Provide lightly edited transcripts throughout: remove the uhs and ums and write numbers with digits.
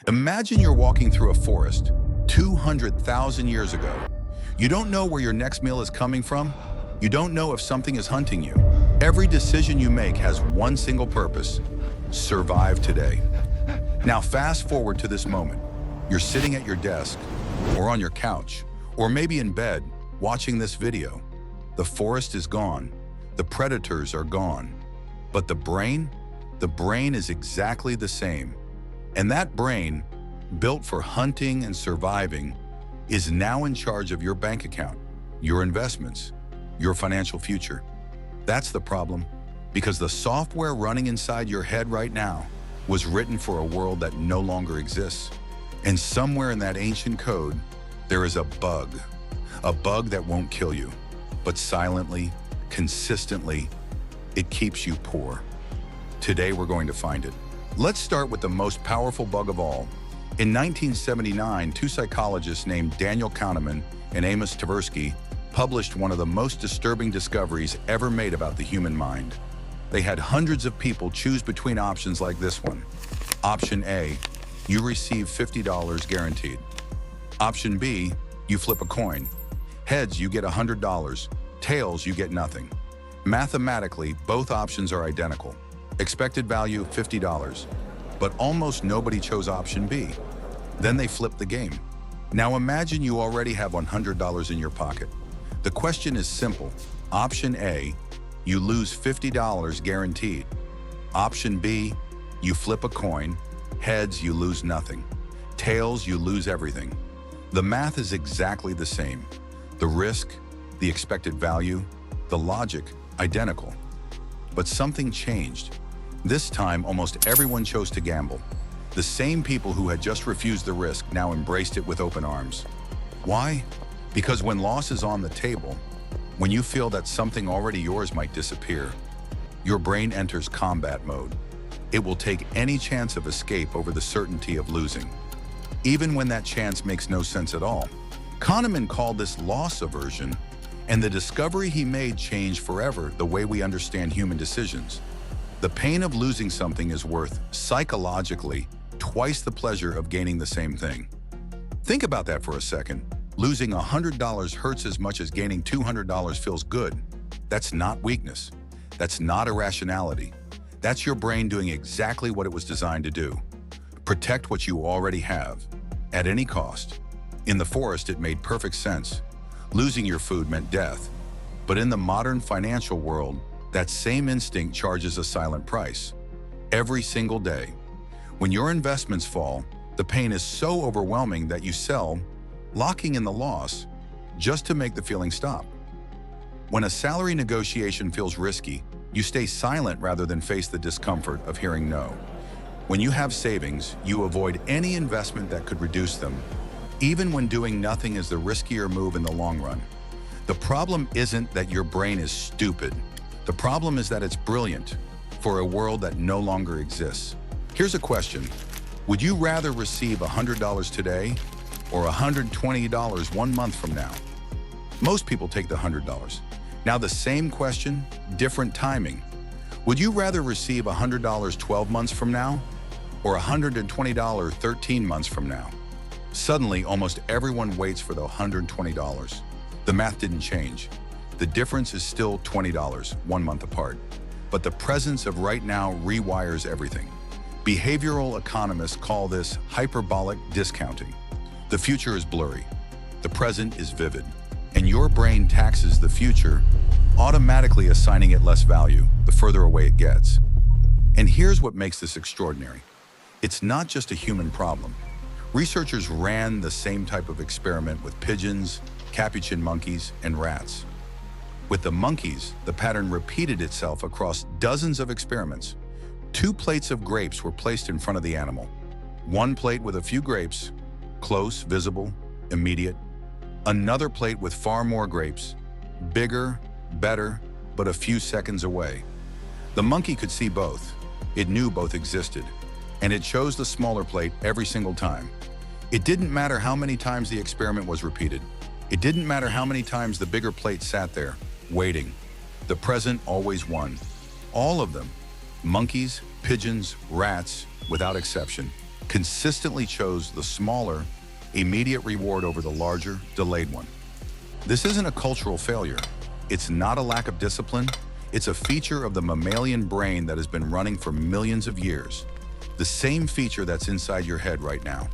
Imagine you're walking through a forest 200,000 years ago. You don't know where your next meal is coming from. You don't know if something is hunting you. Every decision you make has one single purpose: survive today. Now fast forward to this moment. You're sitting at your desk, or on your couch, or maybe in bed, watching this video. The forest is gone. The predators are gone. But the brain is exactly the same. And that brain, built for hunting and surviving, is now in charge of your bank account, your investments, your financial future. That's the problem, because the software running inside your head right now was written for a world that no longer exists. And somewhere in that ancient code, there is a bug that won't kill you, but silently, consistently, it keeps you poor. Today, we're going to find it. Let's start with the most powerful bug of all. In 1979, two psychologists named Daniel Kahneman and Amos Tversky published one of the most disturbing discoveries ever made about the human mind. They had hundreds of people choose between options like this one. Option A, you receive $50 guaranteed. Option B, you flip a coin. Heads, you get $100. Tails, you get nothing. Mathematically, both options are identical. Expected value, $50. But almost nobody chose option B. Then they flipped the game. Now imagine you already have $100 in your pocket. The question is simple. Option A, you lose $50 guaranteed. Option B, you flip a coin. Heads, you lose nothing. Tails, you lose everything. The math is exactly the same. The risk, the expected value, the logic, identical. But something changed. This time, almost everyone chose to gamble. The same people who had just refused the risk now embraced it with open arms. Why? Because when loss is on the table, when you feel that something already yours might disappear, your brain enters combat mode. It will take any chance of escape over the certainty of losing, even when that chance makes no sense at all. Kahneman called this loss aversion, and the discovery he made changed forever the way we understand human decisions. The pain of losing something is worth, psychologically, twice the pleasure of gaining the same thing. Think about that for a second. Losing $100 hurts as much as gaining $200 feels good. That's not weakness. That's not irrationality. That's your brain doing exactly what it was designed to do. Protect what you already have, at any cost. In the forest, it made perfect sense. Losing your food meant death. But in the modern financial world, that same instinct charges a silent price. Every single day. When your investments fall, the pain is so overwhelming that you sell, locking in the loss, just to make the feeling stop. When a salary negotiation feels risky, you stay silent rather than face the discomfort of hearing no. When you have savings, you avoid any investment that could reduce them, even when doing nothing is the riskier move in the long run. The problem isn't that your brain is stupid. The problem is that it's brilliant for a world that no longer exists. Here's a question. Would you rather receive $100 today or $120 1 month from now? Most people take the $100. Now the same question, different timing. Would you rather receive $100 12 months from now or $120 13 months from now? Suddenly, almost everyone waits for the $120. The math didn't change. The difference is still $20, 1 month apart. But the presence of right now rewires everything. Behavioral economists call this hyperbolic discounting. The future is blurry. The present is vivid. And your brain taxes the future, automatically assigning it less value the further away it gets. And here's what makes this extraordinary. It's not just a human problem. Researchers ran the same type of experiment with pigeons, capuchin monkeys, and rats. With the monkeys, the pattern repeated itself across dozens of experiments. 2 plates of grapes were placed in front of the animal. One plate with a few grapes, close, visible, immediate. Another plate with far more grapes, bigger, better, but a few seconds away. The monkey could see both. It knew both existed, and it chose the smaller plate every single time. It didn't matter how many times the experiment was repeated. It didn't matter how many times the bigger plate sat there, waiting. The present always won. All of them, monkeys, pigeons, rats, without exception, consistently chose the smaller, immediate reward over the larger, delayed one. This isn't a cultural failure. It's not a lack of discipline. It's a feature of the mammalian brain that has been running for millions of years. The same feature that's inside your head right now.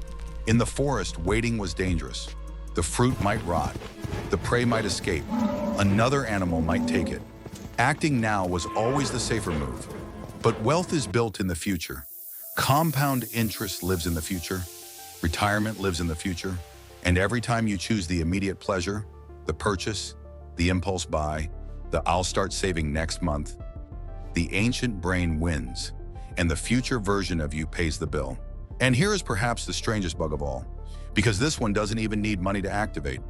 In the forest, waiting was dangerous. The fruit might rot. The prey might escape. Another animal might take it. Acting now was always the safer move. But wealth is built in the future. Compound interest lives in the future. Retirement lives in the future. And every time you choose the immediate pleasure, the purchase, the impulse buy, the I'll start saving next month, the ancient brain wins, and the future version of you pays the bill. And here is perhaps the strangest bug of all, because this one doesn't even need money to activate.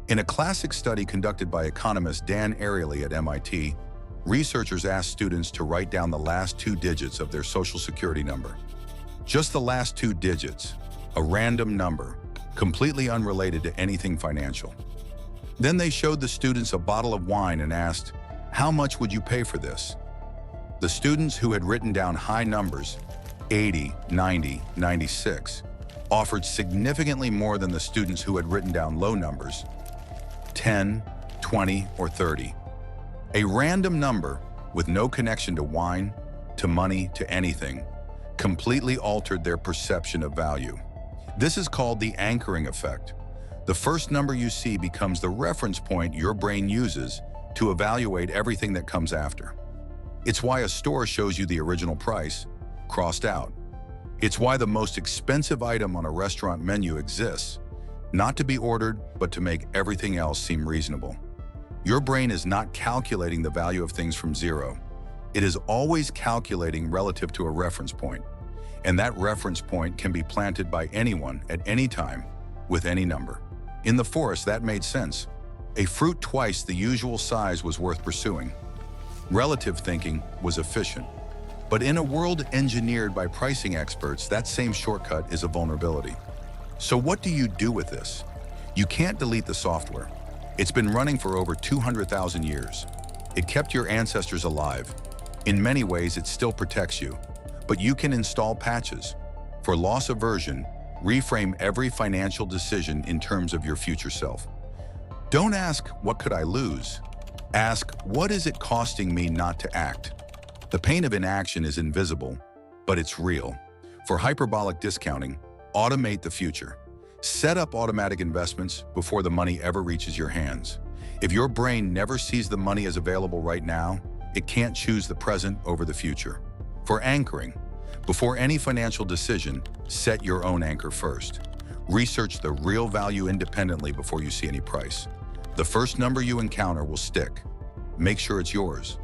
In a classic study conducted by economist Dan Ariely at MIT, researchers asked students to write down the last 2 digits of their social security number. Just the last 2 digits, a random number, completely unrelated to anything financial. Then they showed the students a bottle of wine and asked, "How much would you pay for this?" The students who had written down high numbers, 80, 90, 96, offered significantly more than the students who had written down low numbers, 10, 20, or 30. A random number with no connection to wine, to money, to anything, completely altered their perception of value. This is called the anchoring effect. The first number you see becomes the reference point your brain uses to evaluate everything that comes after. It's why a store shows you the original price, crossed out. It's why the most expensive item on a restaurant menu exists, not to be ordered, but to make everything else seem reasonable. Your brain is not calculating the value of things from zero. It is always calculating relative to a reference point. And that reference point can be planted by anyone at any time with any number. In the forest, that made sense. A fruit twice the usual size was worth pursuing. Relative thinking was efficient. But in a world engineered by pricing experts, that same shortcut is a vulnerability. So what do you do with this? You can't delete the software. It's been running for over 200,000 years. It kept your ancestors alive. In many ways, it still protects you. But you can install patches. For loss aversion, reframe every financial decision in terms of your future self. Don't ask, what could I lose? Ask, what is it costing me not to act? The pain of inaction is invisible, but it's real. For hyperbolic discounting, automate the future. Set up automatic investments before the money ever reaches your hands. If your brain never sees the money as available right now, it can't choose the present over the future. For anchoring, before any financial decision, set your own anchor first. Research the real value independently before you see any price. The first number you encounter will stick. Make sure it's yours.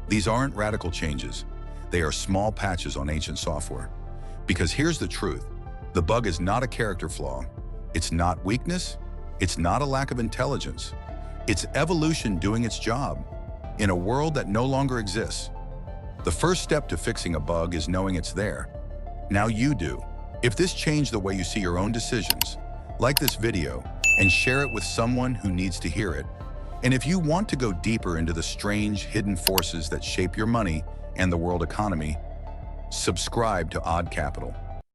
These aren't radical changes. They are small patches on ancient software. Because here's the truth. The bug is not a character flaw. It's not weakness. It's not a lack of intelligence. It's evolution doing its job in a world that no longer exists. The first step to fixing a bug is knowing it's there. Now you do. If this changed the way you see your own decisions, like this video and share it with someone who needs to hear it. And if you want to go deeper into the strange, hidden forces that shape your money and the world economy, subscribe to Odd Capital.